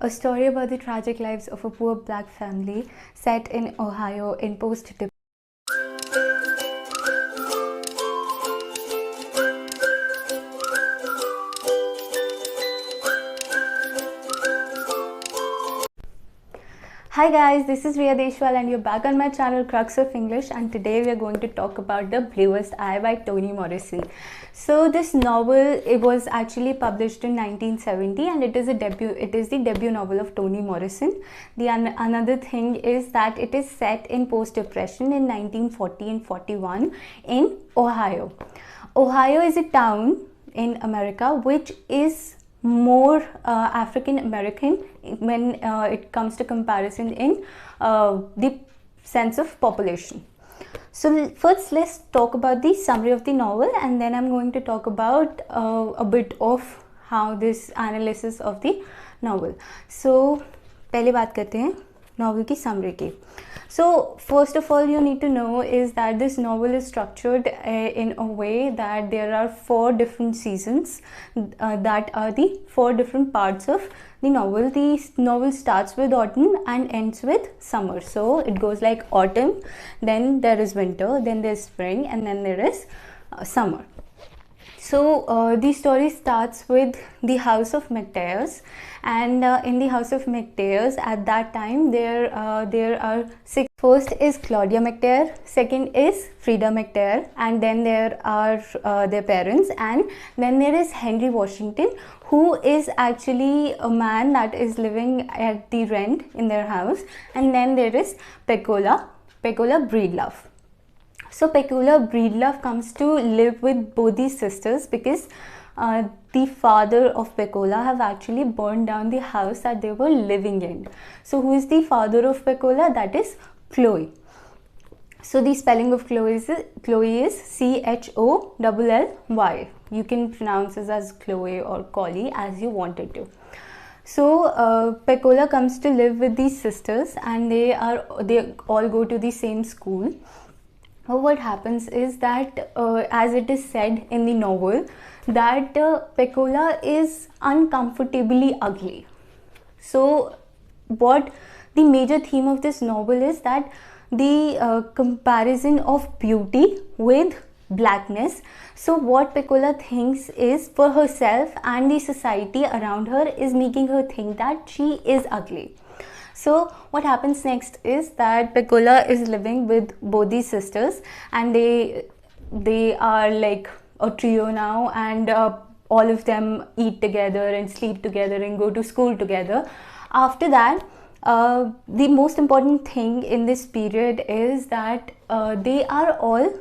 A story about the tragic lives of a poor black family set in Ohio in post. Hi guys, this is Riya Deshwal and you're back on my channel Crux of English, and today we are going to talk about The Bluest Eye by Toni Morrison. So this novel, it was actually published in 1970 and it is the debut novel of Toni Morrison. Another thing is that it is set in post-depression in 1940 and 41 in Ohio. Ohio is a town in America which is more African American when it comes to comparison in the sense of population. So first let's talk about the summary of the novel, and then I'm going to talk about a bit of how this analysis of the novel. So पहले बात करते हैं novel की summary की. So first of all, you need to know is that this novel is structured in a way that there are 4 different seasons that are the 4 different parts of the novel. The novel starts with autumn and ends with summer. So it goes like autumn, then there is winter, then there's spring, and then there is summer. So the story starts with the house of McTears, and in the house of McTears at that time there are 6. First is Claudia McTear, second is Frida McTear, and then there are their parents, and then there is Henry Washington, who is actually a man that is living at the rent in their house, and then there is Pecola Breedlove. So Pecola Breedlove comes to live with both these sisters because the father of Pecola have actually burned down the house that they were living in. So who is the father of Pecola? That is Chloe. So the spelling of Chloe is Chollly. You can pronounce it as Chloe or Collie as you wanted to. So Pecola comes to live with these sisters, and they all go to the same school. What happens is that as it is said in the novel that Pecola is uncomfortably ugly. So what the major theme of this novel is that the comparison of beauty with blackness. So what Pecola thinks is for herself, and the society around her is making her think that she is ugly. So what happens next is that Pecola is living with both these sisters, and they are like a trio now, and all of them eat together and sleep together and go to school together. After that, the most important thing in this period is that they are all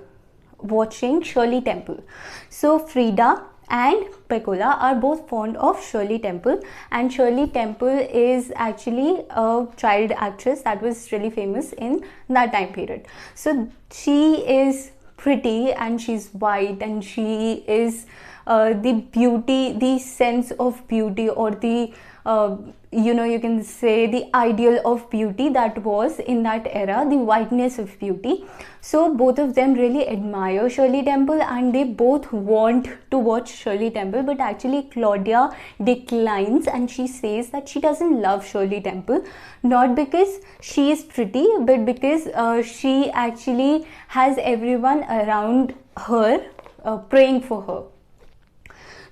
watching Shirley Temple. So Frida and Pecola are both fond of Shirley Temple, and Shirley Temple is actually a child actress that was really famous in that time period. So she is pretty and she's white, and she is the beauty, the sense of beauty, or the you can say the ideal of beauty that was in that era, the whiteness of beauty. So both of them really admire Shirley Temple, and they both want to watch Shirley Temple, but actually Claudia declines, and she says that she doesn't love Shirley Temple, not because she is pretty, but because she actually has everyone around her praying for her.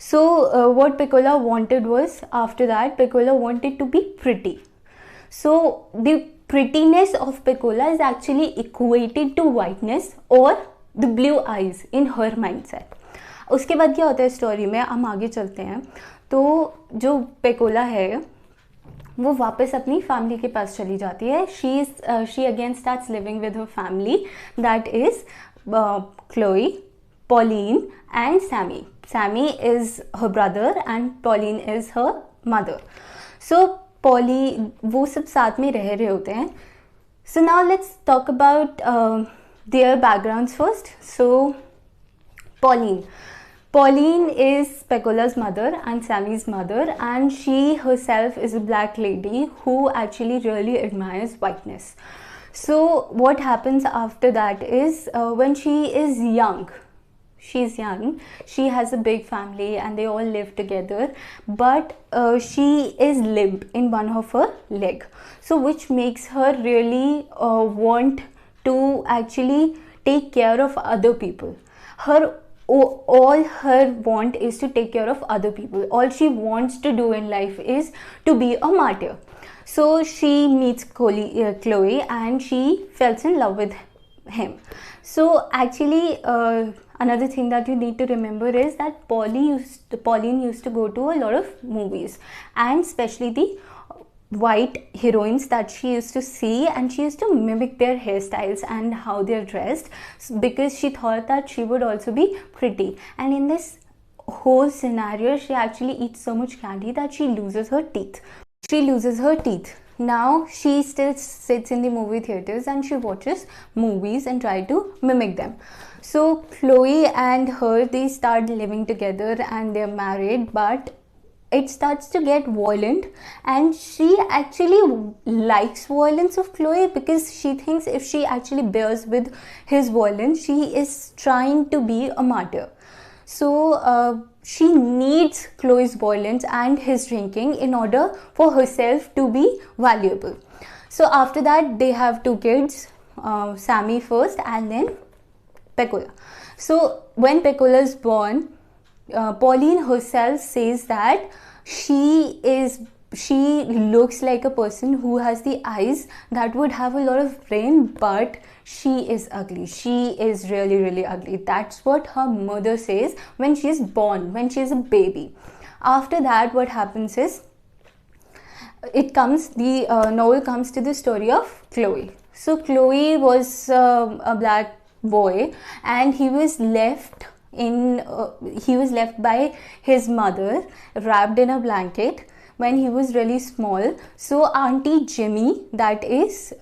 So what Pecola wanted was, after that, Pecola wanted to be pretty. So the prettiness of Pecola is actually equated to whiteness or the blue eyes in her mindset. उसके बाद क्या होता है story में, हम आगे चलते हैं. तो जो Pecola है वो वापस अपनी फैमिली के पास चली जाती है. She again starts living with her family, that is Chloe, Pauline and Sammy. Sammy is her brother and Pauline is her mother. So Pauline, वो सब साथ में रह रहे होते हैं. So now let's talk about their backgrounds first. So Pauline is Pecola's mother and Sammy's mother, and she herself is a black lady who actually really admires whiteness. So what happens after that is when she is young, she's young, she has a big family and they all live together, but she is limp in one of her leg, so which makes her really want to actually take care of other people. Her all her want is to take care of other people. All she wants to do in life is to be a martyr. So she meets Chloe and she falls in love with him. So actually another thing that you need to remember is that Pauline used to go to a lot of movies, and especially the white heroines that she used to see, and she used to mimic their hairstyles and how they're dressed, because she thought that she would also be pretty. And in this whole scenario, she actually eats so much candy that she loses her teeth. Now she still sits in the movie theaters and she watches movies and try to mimic them. So Chloe and her, they start living together and they're married, but it starts to get violent, and she actually likes violence of Chloe because she thinks if she actually bears with his violence, she is trying to be a martyr. So she needs Chloe's violence and his drinking in order for herself to be valuable. So after that, they have two kids, Sammy first and then Pecola. So when Pecola is born, Pauline herself says that she looks like a person who has the eyes that would have a lot of brain, but she is ugly. She is really, really ugly. That's what her mother says when she is born, when she is a baby. After that, what happens is, the novel comes to the story of Chloe. So Chloe was a black boy, and he was left by his mother wrapped in a blanket when he was really small. So Auntie Jimmy, that is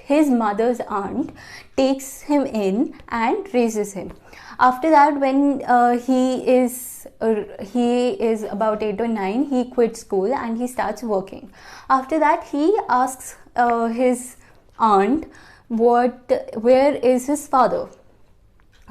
his mother's aunt, takes him in and raises him. After that, when he is about 8 or 9, he quits school and he starts working. After that, he asks his aunt where is his father.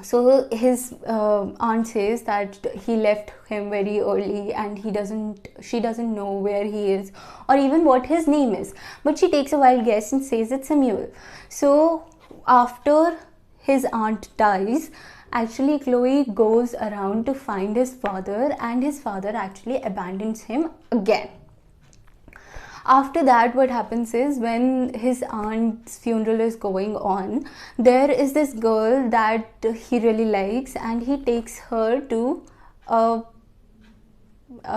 So his aunt says that he left him very early and she doesn't know where he is or even what his name is. But she takes a wild guess and says it's Samuel. So after his aunt dies, actually Chloe goes around to find his father, and his father actually abandons him again. After that, what happens is, when his aunt's funeral is going on, there is this girl that he really likes, and he takes her to a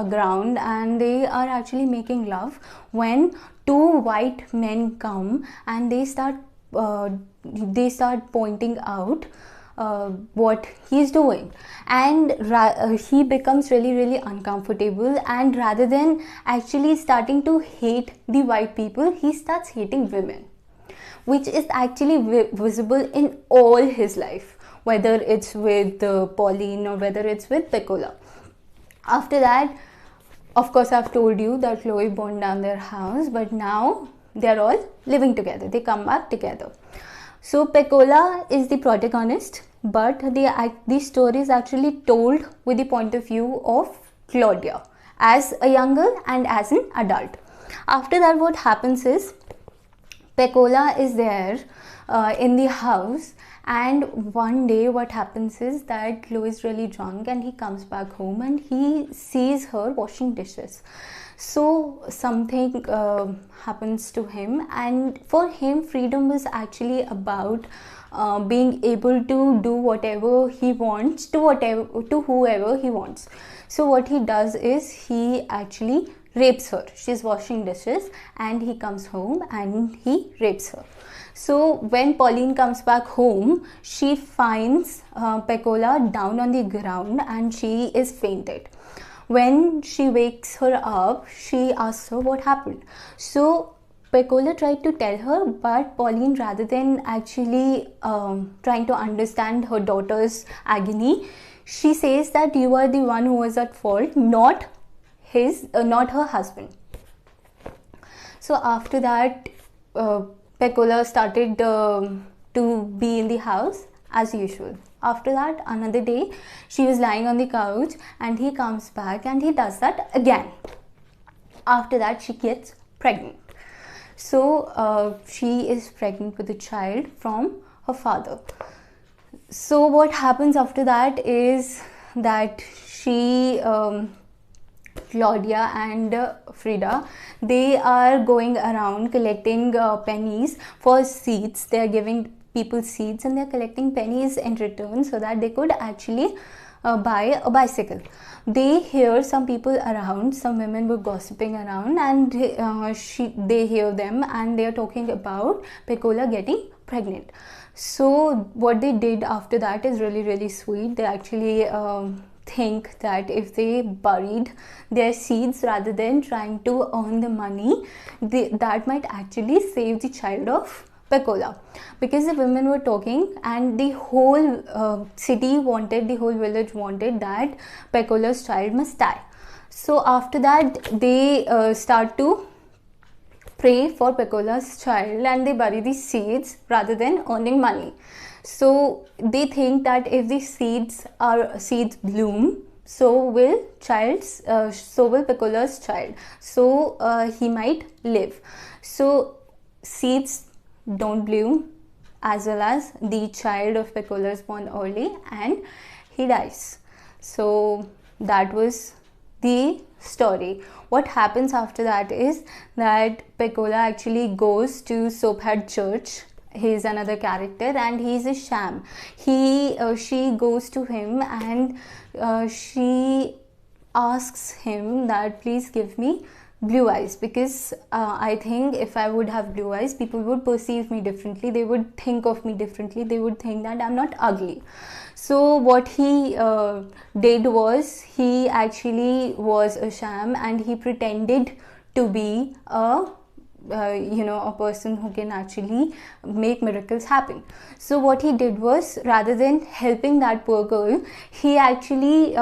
ground, and they are actually making love when two white men come and they start pointing out what he's doing, and he becomes really, really uncomfortable, and rather than actually starting to hate the white people, he starts hating women, which is actually visible in all his life, whether it's with Pauline or whether it's with Pecola. After that, of course, I've told you that Chloe burned down their house, but now they're all living together. They come back together. So Pecola is the protagonist, but the story is actually told with the point of view of Claudia as a young girl and as an adult. After that, what happens is, Pecola is there in the house, and one day what happens is that Chloe is really drunk and he comes back home and he sees her washing dishes. So something happens to him, and for him, freedom was actually about being able to do whatever he wants to whoever he wants. So what he does is, he actually rapes her. She's washing dishes and he comes home and he rapes her. So when Pauline comes back home, she finds Pecola down on the ground and she is fainted. When she wakes her up, she asks her what happened. So Pecola tried to tell her, but Pauline, rather than actually trying to understand her daughter's agony, she says that you are the one who was at fault, not her husband. So after that, Pecola started to be in the house as usual. After that, another day, she was lying on the couch and he comes back and he does that again. After that, she gets pregnant. So she is pregnant with a child from her father. So what happens after that is that she Claudia and Frida, they are going around collecting pennies for seeds. They are giving people seeds and they are collecting pennies in return so that they could actually buy a bicycle. They hear some people around, some women were gossiping around, and they hear them and they are talking about Pecola getting pregnant. So what they did after that is really, really sweet. They actually think that if they buried their seeds rather than trying to earn the money, that might actually save the child of Pecola, because the women were talking and the whole city wanted, the whole village wanted that Pecola's child must die. So after that, they start to pray for Pecola's child and they bury the seeds rather than earning money. So they think that if the seeds bloom, so will Pecola's child. So he might live. So seeds don't bloom, as well as the child of Pecola is born early and he dies. So that was the story. What happens after that is that Pecola actually goes to Soaphead Church. He is another character and he is a sham. She goes to him and she asks him that please give me blue eyes, because I think if I would have blue eyes, people would perceive me differently, they would think of me differently, they would think that I'm not ugly. So what he did was, he actually was a sham and he pretended to be a person who can actually make miracles happen. So what he did was, rather than helping that poor girl, he actually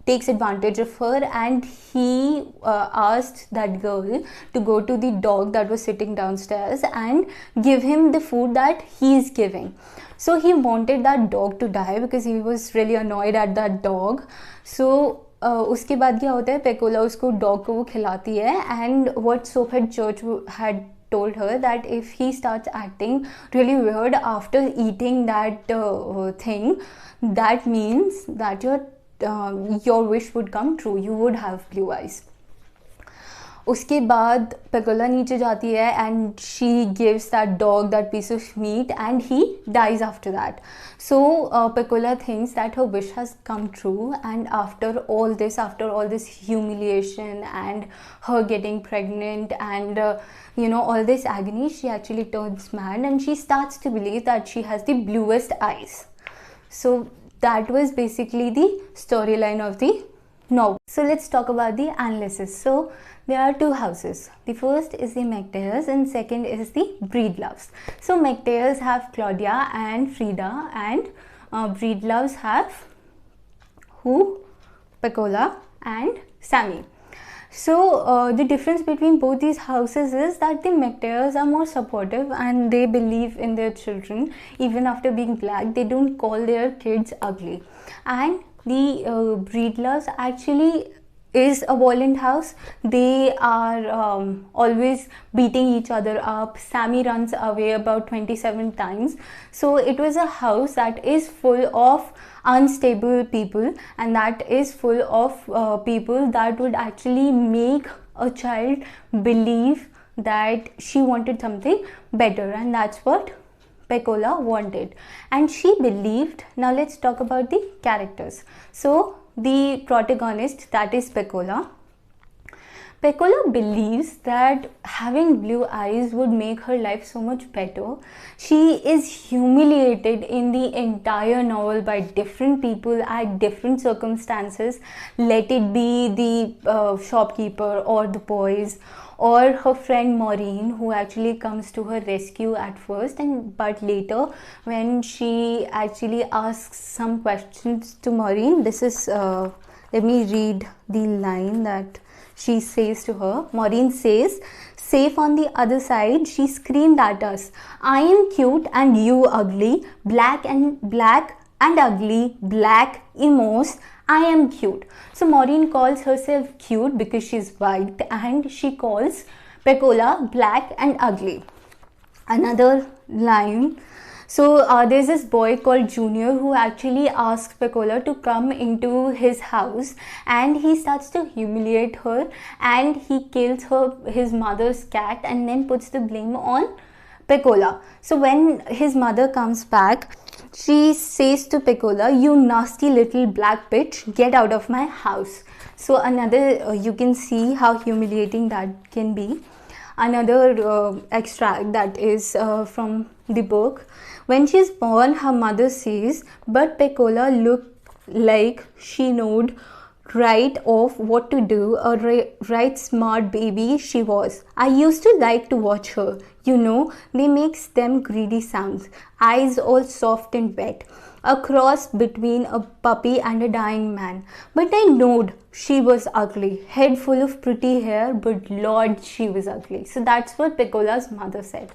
takes advantage of her and he asked that girl to go to the dog that was sitting downstairs and give him the food that he is giving. So he wanted that dog to die because he was really annoyed at that dog. So उसके बाद क्या होता है, पेकोला उसको dog को वो खिलाती है, and what Soaphead Church had told her that if he starts acting really weird after eating that thing, that means that your wish would come true, you would have blue eyes. उसके बाद Pecola नीचे जाती है and she gives that dog that piece of meat and he dies after that. So Pecola thinks that her wish has come true, and after all this humiliation and her getting pregnant and all this agony, she actually turns mad and she starts to believe that she has the bluest eyes. So that was basically the storyline of the novel. So let's talk about the analysis. So there are two houses. The first is the McTears and second is the Breedloves. So McTears have Claudia and Frida, and Breedloves have Pecola and Sammy. So the difference between both these houses is that the McTears are more supportive and they believe in their children. Even after being black, they don't call their kids ugly. And the Breedloves actually is a violent house. They are always beating each other up. Sammy runs away about 27 times. So it was a house that is full of unstable people, and that is full of people that would actually make a child believe that she wanted something better, and that's what Pecola wanted, and she believed. Now let's talk about the characters. So the protagonist, that is Pecola. Pecola believes that having blue eyes would make her life so much better. She is humiliated in the entire novel by different people at different circumstances. Let it be the shopkeeper or the boys or her friend Maureen, who actually comes to her rescue at first, but later when she actually asks some questions to Maureen, this is let me read the line that she says to her. Maureen says, safe on the other side, she screamed at us, I am cute and you ugly, black and ugly, black, emos, I am cute. So Maureen calls herself cute because she's white, and she calls Pecola black and ugly. Another line. So there's this boy called Junior who actually asks Pecola to come into his house, and he starts to humiliate her, and he kills his mother's cat, and then puts the blame on Pecola. So when his mother comes back, she says to Pecola, you nasty little black bitch, get out of my house. So another, you can see how humiliating that can be. Another extract that is from the book. When she's born, her mother says, but Pecola looked like she knowed right off what to do, a right smart baby she was. I used to like to watch her. You know, they makes them greedy sounds, eyes all soft and wet, a cross between a puppy and a dying man. But I knowed she was ugly, head full of pretty hair, but Lord, she was ugly. So that's what Pecola's mother said.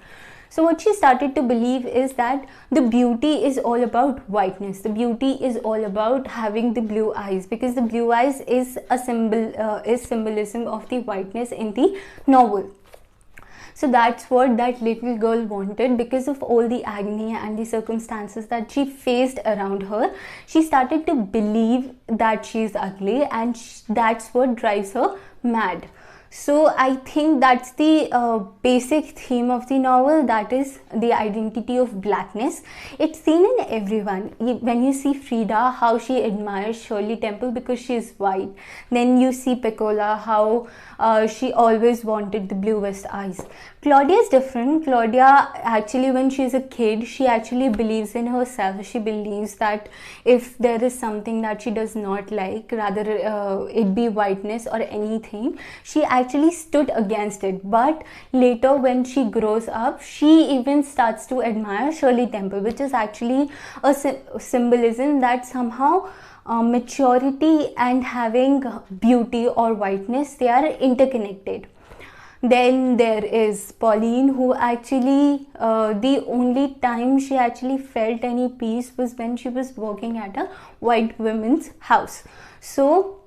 So what she started to believe is that the beauty is all about whiteness. The beauty is all about having the blue eyes, because the blue eyes is a symbolism of the whiteness in the novel. So that's what that little girl wanted. Because of all the agony and the circumstances that she faced around her, she started to believe that she's ugly, and that's what drives her mad. So I think that's the basic theme of the novel, that is the identity of blackness. It's seen in everyone. When you see Frida, how she admires Shirley Temple because she's white. Then you see Pecola, how she always wanted the bluest eyes. Claudia is different. Claudia, actually, when she's a kid, she actually believes in herself. She believes that if there is something that she does not like, rather it be whiteness or anything, she actually stood against it. But later, when she grows up, she even starts to admire Shirley Temple, which is actually a symbolism that somehow maturity and having beauty or whiteness, they are interconnected. Then there is Pauline, who actually the only time she actually felt any peace was when she was working at a white women's house. So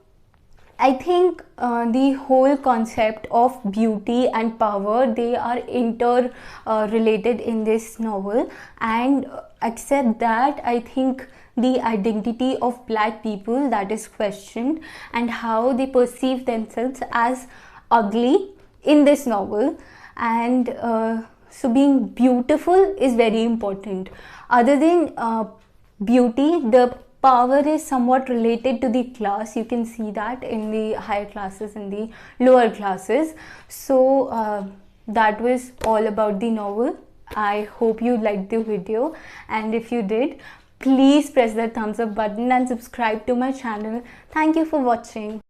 I think the whole concept of beauty and power, they are related in this novel. And except that, I think the identity of black people, that is questioned, and how they perceive themselves as ugly in this novel. And so being beautiful is very important. Other than beauty, the power is somewhat related to the class. You can see that in the higher classes and the lower classes. So that was all about the novel. I hope you liked the video, and if you did, please press the thumbs up button and subscribe to my channel. Thank you for watching.